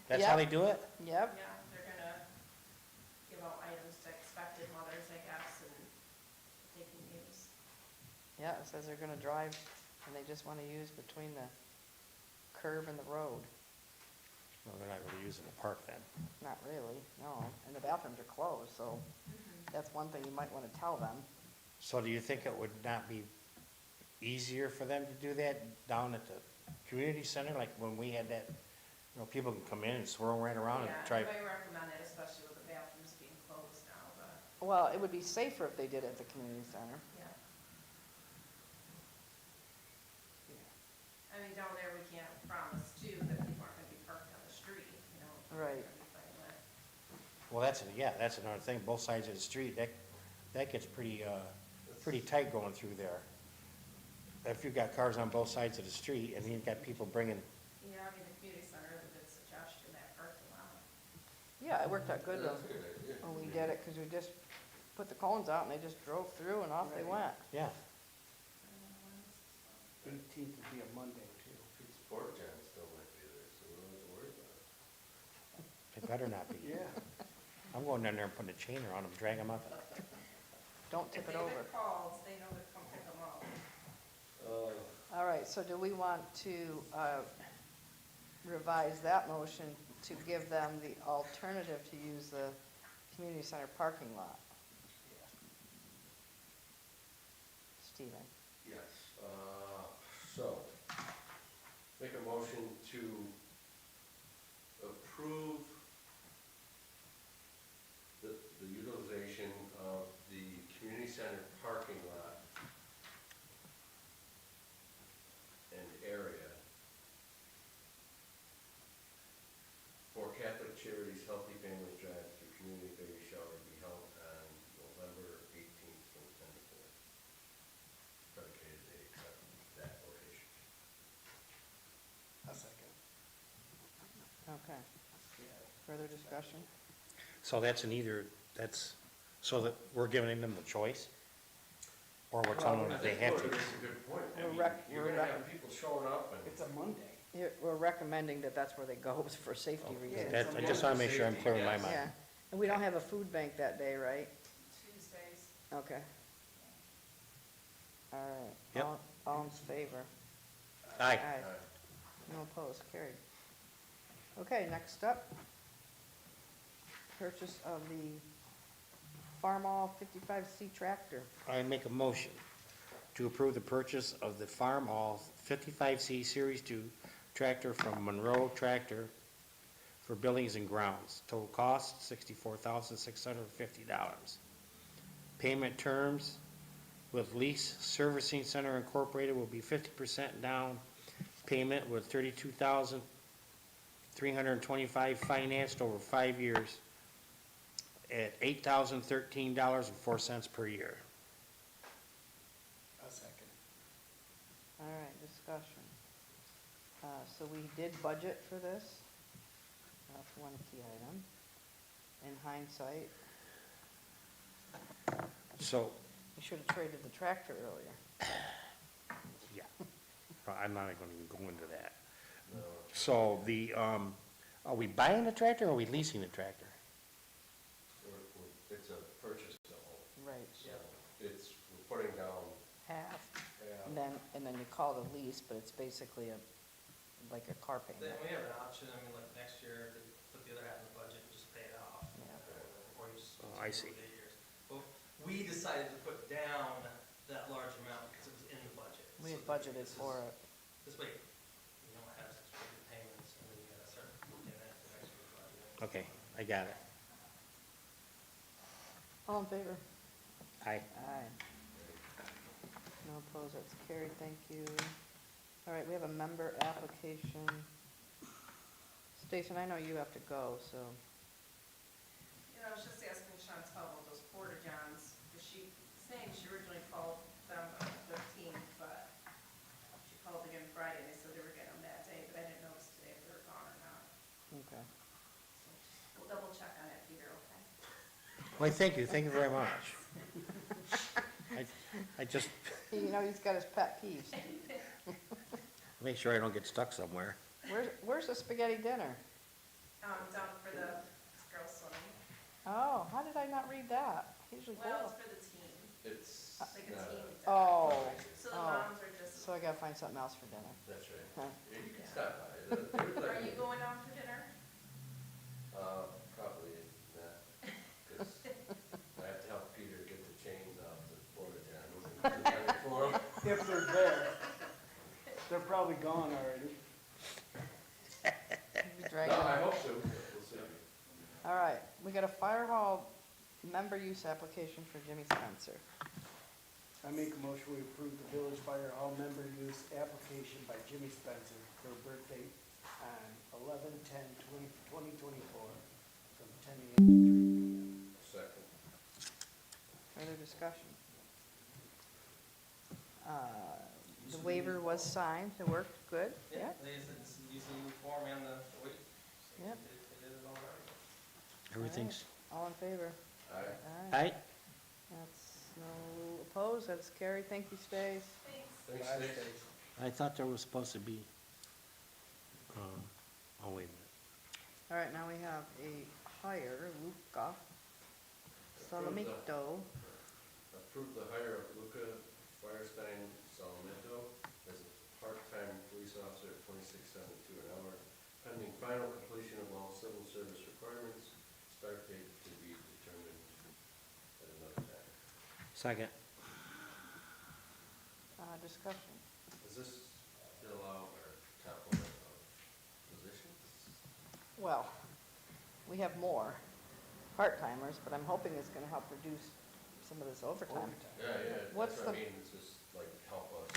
That's how Yep. they do it? Yep, yeah, they're gonna give out items to expected mothers, I guess, and they can use. yeah, it says they're gonna drive, and they just wanna use between the curb and the road. Well, they're not really using the park then. Not really, no, and the bathrooms are closed, so that's one thing you might wanna tell them. So do you think it would not be easier for them to do that down at the community center, like when we had that, people can come in and swirl right around and Yeah, try. I recommend it, especially with the bathrooms being closed now, but, Well, it would be safer if they did it at the community center. yeah. I mean, down there, we can't promise too that people aren't gonna be parked on the street, you know? Right. They're gonna be fine with. Well, that's another thing, both sides of the street, that gets pretty tight going through there. If you've got cars on both sides of the street, and you've got people bringing, Yeah, I mean, the community center is a good suggestion, that parking lot. Yeah, it worked out good That's though, a good idea. when we did it, cause we just put the cones out and they just drove through and off they went. yeah. 18th would be a Monday, too. Pete's Pork John still might be there, so we don't have to worry about it. It better not be. Yeah. I'm going down there and putting a chain around them, drag them up. Don't tip If it they over. get calls, they know to come pick them up. All right, so do we want to revise that motion to give them the alternative to use the community center parking lot? Stephen? Yes, so, make a motion to approve the utilization of the community center parking lot and area for Catholic Charities Healthy Families Drive through Community Baby Shower to be held on November 18th from 10 to 4. Predicated they accept that donation. A second. Okay. Further discussion? So so that we're giving them the choice? Or we're telling them I that they think have Florida to? makes a good point. I We're mean, rec- you're we're gonna rec- have people showing up and. It's a Monday. We're recommending that that's where they go for safety Oh, reasons. That, I just wanna make sure I'm clear in my Yes. mind. Yeah, and we don't have a food bank that day, right? Tuesdays. Okay. All right. Yep. All in favor? Aye. No opposed, carried. Okay, next up. Purchase of the Farmall 55C tractor. I make a motion to approve the purchase of the Farm All 55C Series 2 tractor from Monroe Tractor for buildings and grounds. Total cost, $64,650. Payment terms with Lease Servicing Center Incorporated will be 50% down payment with $32,325 financed over 5 years at $8,013.04 per year. A second. All right, discussion. So we did budget for this. That's one key item. In hindsight, So, we should have traded the tractor earlier. yeah, I'm not even gonna go into that. No. So are we buying the tractor or are we leasing the tractor? It's a purchase to own, Right. so we're putting down, Half, yeah, and then you call it a lease, but it's basically like a car Then payment. we have an option, I mean, like next year, to put the other half in the budget and just pay it off. Yeah. Or you just. Oh, I see. continue with 8 years. But we decided to put down that large amount because it was in the budget. We So had budgeted this is- for it. This way, you don't have such big payments, and then you gotta start looking at the next year's budget. Okay, I got it. All in favor? Aye. Aye. No opposed, that's carried, thank you. All right, we have a member application. Station, I know you have to go, so, You know, I was just asking Chantel about those porta-johns, because she, saying she originally called them on the 13th, but she called again Friday, and they said they were getting them that day, but I didn't notice today if they were gone or not. okay. So we'll double check on it, Peter, okay? Well, thank you very much. I just, You know, he's got his pet peeves. Make sure I don't get stuck somewhere. Where's the spaghetti dinner? Down for the girls swimming. Oh, how did I not read that? Usually Well, go. it's for the team, It's like a not team. a, Oh, So the oh. moms are just, So I gotta find something else for dinner. that's right. Huh. Yeah, you can stop by. They would let are you going down for dinner? Probably not, because I have to help Peter get the chains off the porta johns and put it ready for him. If they're there, they're probably gone already. You No, drag it. I hope so, but we'll see. All right, we got a fire hall member use application for Jimmy Spencer. I make a motion we approve the village fire hall member use application by Jimmy Spencer for a birthday on 11/10/2024 from 10 a.m. to 3 p.m. Second. Further discussion? The waiver was signed, it worked good, yeah? They said this is using the form and the weight. Yep. They did it all right. Everything's, All in favor? Aye. Aye. aye, That's no opposed, that's carried, thank you, Stace. Thanks. Thanks, Last Stace. days. I thought there was supposed to be, oh, wait a minute. All right, now we have a hire, Luca Salamito. Approve the hire of Luca Firestein Salamento as a part-time police officer at $26.72 an hour, pending final completion of all civil service requirements. Start date to be determined at another time. Second, Discussion. Does this fill out our complement of positions? Well, we have more part-timers, but I'm hoping it's gonna help reduce some of this overtime. Yeah, yeah, What's that's what I the- mean, it's just like help us.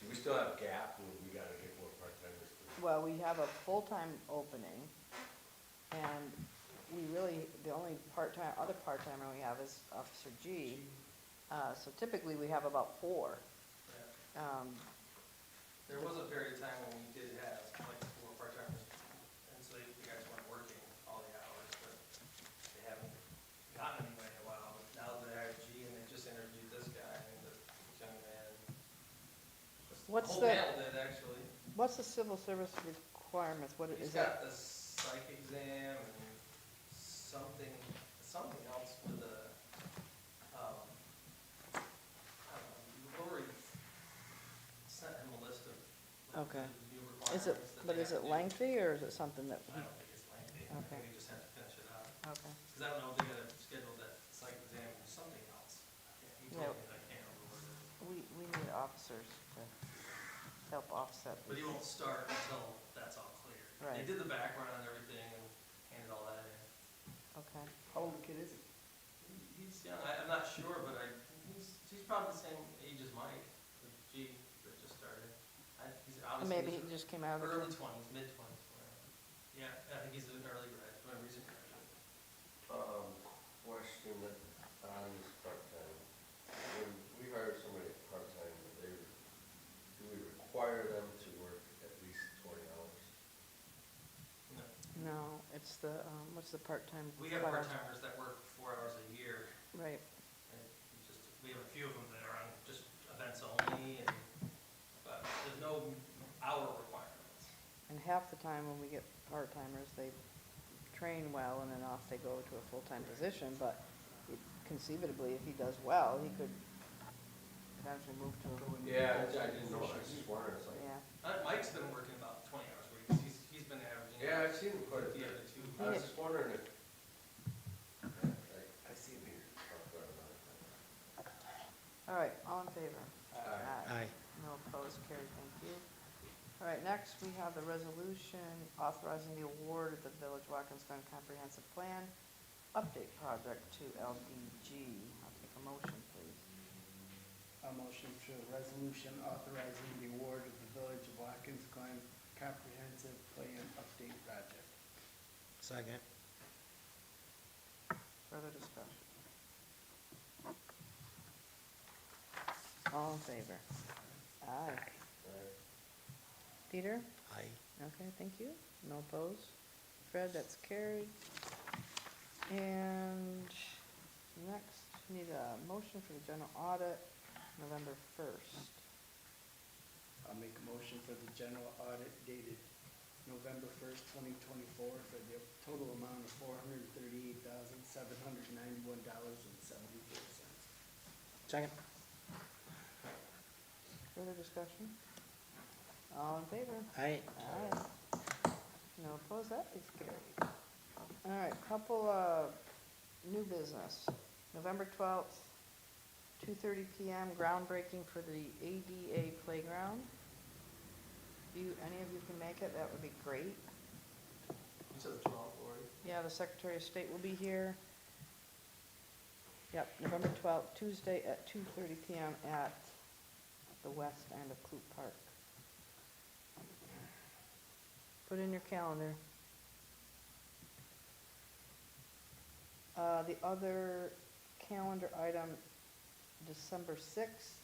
Do we still have a gap, or we gotta get more part-timers? Well, we have a full-time opening, and we really, the only part-time, other part-timer we have is Officer G. So typically, we have about 4. Yeah. There was a period of time when we did have like 4 part-timers, and so the guys weren't working all the hours, but they haven't gotten anybody in a while. But now they hired G, and they just interviewed this guy, and the young man. What's Whole the, panel did, actually. what's the civil service requirements? What He's is that? got the psych exam and something else with the, I don't know, Lori sent him a list of like, Okay. the new Is it, requirements that but they is have it to do. lengthy, or is it something that, I don't think it's lengthy. I Okay. think we just have to finish it up. okay. Because I don't know if they gotta schedule that psych exam or something else. He Yeah. told me, I can't remember what it is. We need officers to help offset But he this. won't start until that's all clear. They Right. did the background and everything and handed all that in. Okay. How old a kid is he? He's young, I'm not sure, but he's probably the same age as Mike, the G that just started. He's obviously. Maybe he just came out of the. Early 20s, mid-20s, whatever. Yeah, I think he's an early grad, a recent graduate. Question on this part-time. When we hire somebody part-time, do we require them to work at least 20 hours? No. No, it's the, what's the part-time? We have class? part-timers that work 4 hours a year, Right, and we have a few of them that are on just events only, but there's no hour requirements. and half the time when we get part-timers, they train well and then off they go to a full-time position, but conceivably, if he does well, he could eventually move to a. Yeah, I didn't know, I was just wondering, it's like, Yeah, Mike's been working about 20 hours a week, he's been averaging. yeah, I've seen him quite a The bit. other two. I was just wondering if, I see him here. all right, all in favor? aye. No opposed, carried, thank you. All right, next, we have the resolution authorizing the award of the Village Watkins Glen Comprehensive Plan Update Project to LDG. I'll take a motion, please. A motion for the resolution authorizing the award of the Village of Watkins Glen Comprehensive Plan Update Project. Second, Further discussion? All in favor? Aye. Peter? aye. Okay, thank you. No opposed. Fred, that's carried. And next, we need a motion for the general audit, November 1st. I'll make a motion motion for the general audit dated November 1st, 2024 for the total amount of $438,791.74. Second? Further discussion? All in favor? Aye. Aye. No opposed, that is carried. All right, couple new business. November 12th, 2:30 PM, groundbreaking for the ADA playground. If any of you can make it, that would be great. You said the 12th, Lori? Yeah, the Secretary of State will be here. Yep, November 12th, Tuesday at 2:30 PM at the west end of Clute Park. Put in your calendar. The other calendar item, December 6th,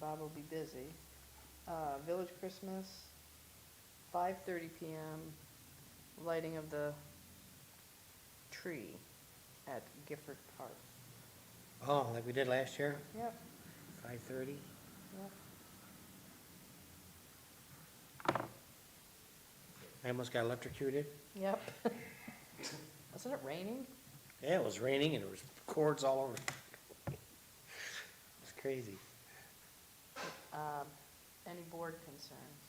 Bob will be busy. Village Christmas, 5:30 PM, lighting of the tree at Gifford Park. Oh, like we did last year, Yep, 5:30? yep. I almost got electrocuted. Yep. Wasn't it raining? Yeah, it was raining and there was cords all over. It's crazy. Any board concerns?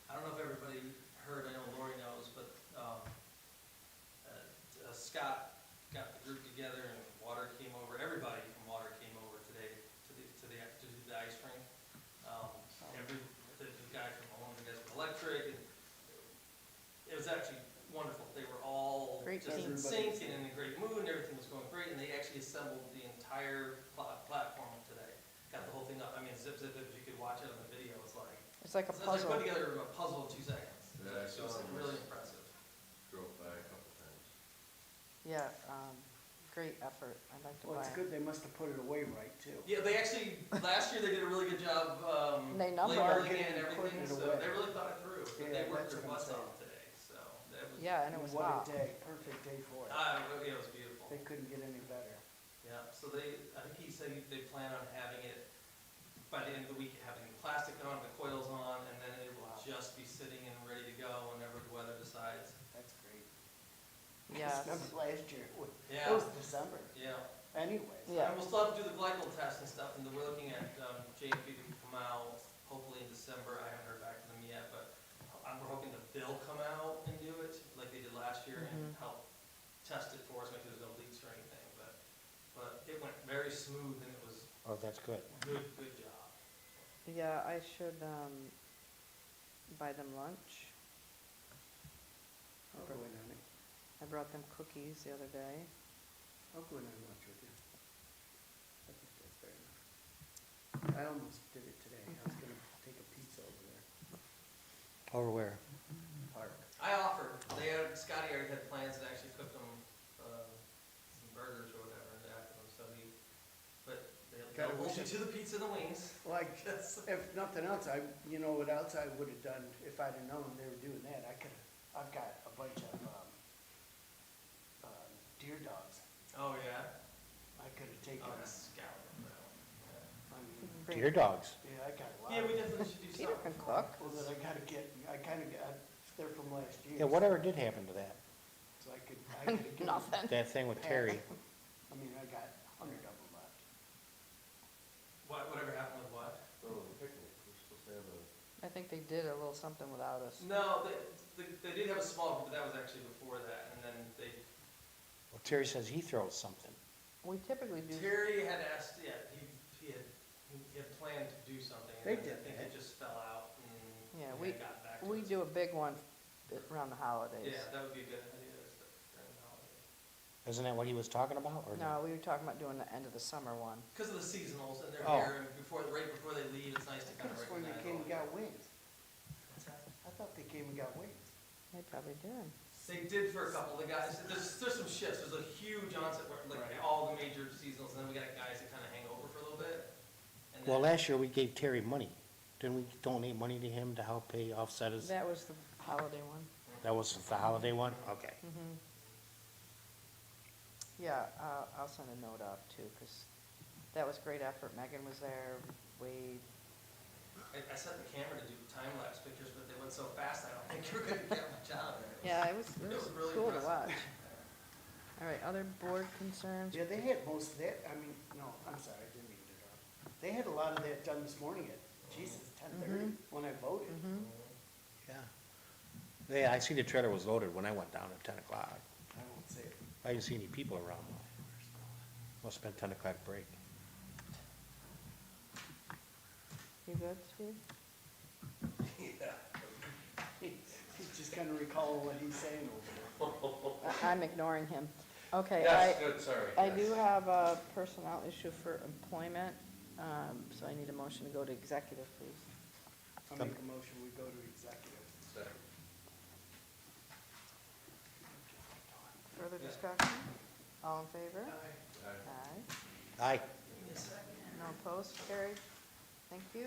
I don't know if everybody heard, I know Lori knows, but Scott got the group together and Water came over, everybody from Water came over today to do the ice rink. The guy from one of the guys from Electric, and it was actually wonderful. They were all Great just team. in sync and in a great mood, and everything was going great, and they actually assembled the entire platform today. Got the whole thing up, I mean, zip, if you could watch it on the video, it's like, It's like a it's like puzzle. put together a puzzle in 2 seconds. Yeah, I It was saw it. really impressive. Drove by a couple times. Yeah, great effort. I'd like to Well, buy it's it. good, they must have put it away right, too. Yeah, they actually, last year they did a really good job, They numbered labeling it. it and everything, Putting it so away. they really thought it through. But Yeah, they worked that's their what I'm butts saying. off today, so that was. Yeah, and it was What hot. a day, perfect day for it. It was beautiful. They couldn't get any better. Yeah, so I think he said they plan on having it, by the end of the week, having the plastic on, the coils on, and then it will just be sitting and ready to go whenever the weather decides. That's great. Yes. Remember last year, it Yeah. was December Yeah. anyways. Yeah. And we'll still have to do the glycol test and stuff, and we're looking at JP to come out hopefully in December. I haven't heard back from them yet, but we're hoping that they'll come out and do it like they did last year and help test it for us, make sure there's no leaks or anything. But it went very smooth and it was Oh, that's good. good job. Yeah, I should, buy them lunch. I'll go in on it. I brought them cookies the other day. I'll go in on lunch with you. I think that's fair enough. I almost did it today. I was gonna take a pizza over there, Over where? park. I offered, Scotty already had plans and actually cooked them some burgers or whatever in the afternoon, so but Gotta they'll hold wish you it- to the pizza and the wings. Like, Yes. if nothing else, you know what else I would've done if I'd have known they were doing that? I've got a bunch of, deer dogs. Oh, yeah? I could've taken, Oh, that's scallop. I mean, Deer dogs. yeah, I got a lot. Yeah, of we them. definitely should do Peter something. can for cook. it. Well, then I kinda got, they're from last year. Yeah, whatever did happen to that? So I could've given. Nothing. That thing with Terry? I mean, I got 100 of them left. Whatever happened with what? Oh, the picnic, we're supposed to have a. I think they did a little something without us. No, they did have a small group, but that was actually before that, and then Well, Terry says he throws something. We typically do, Terry had asked, yeah, he had planned to do something, They and then I did think that. it just fell out, and Yeah, we we- hadn't gotten back to we us. do a big one around the holidays. Yeah, that would be a good idea, during the holidays. Isn't that what he was talking about, or No, we were talking about doing the end of the summer one. Because of the seasonals, and they're Oh. here, and right before they leave, it's nice to I kind of could've sworn they recognize came all and the got wings. What's that? I thought they came and got wings. They probably did. They did for a couple of the guys. There's some shifts. There's a huge onset where like Right. all the major seasonals, and then we got guys that kind of hang over for a little bit. And Well, then- last year we gave Terry money. Didn't we donate money to him to help pay offset his, That was the holiday one. that was the holiday one? Okay. Mhm. Yeah, I'll send a note out too, because that was great effort. Megan was there, Wade, I set the camera to do time-lapse pictures, but they went so fast, I don't think you were gonna get much out of it. Yeah, it was really cool to impressive. watch. All right, other board concerns? Yeah, they had most of that, I mean, no, I'm sorry, I didn't mean to interrupt. They had a lot of that done this morning at, Jesus, 10:30, when I voted. Mm-hmm. Yeah. Yeah, I see the trailer was loaded when I went down at 10 o'clock. I won't say it. I didn't see any people around though. Must've been 10 o'clock break. You good, Steve? He's just kind of recalling what he's saying over there. I'm ignoring him. Okay, Yes, good, sorry. I do have a personnel issue for employment, so I need a motion to go to executive, please. I'll make a motion, we go to executive. Second. Further discussion? All in favor? Aye. Aye. Aye. No opposed, carried. Thank you.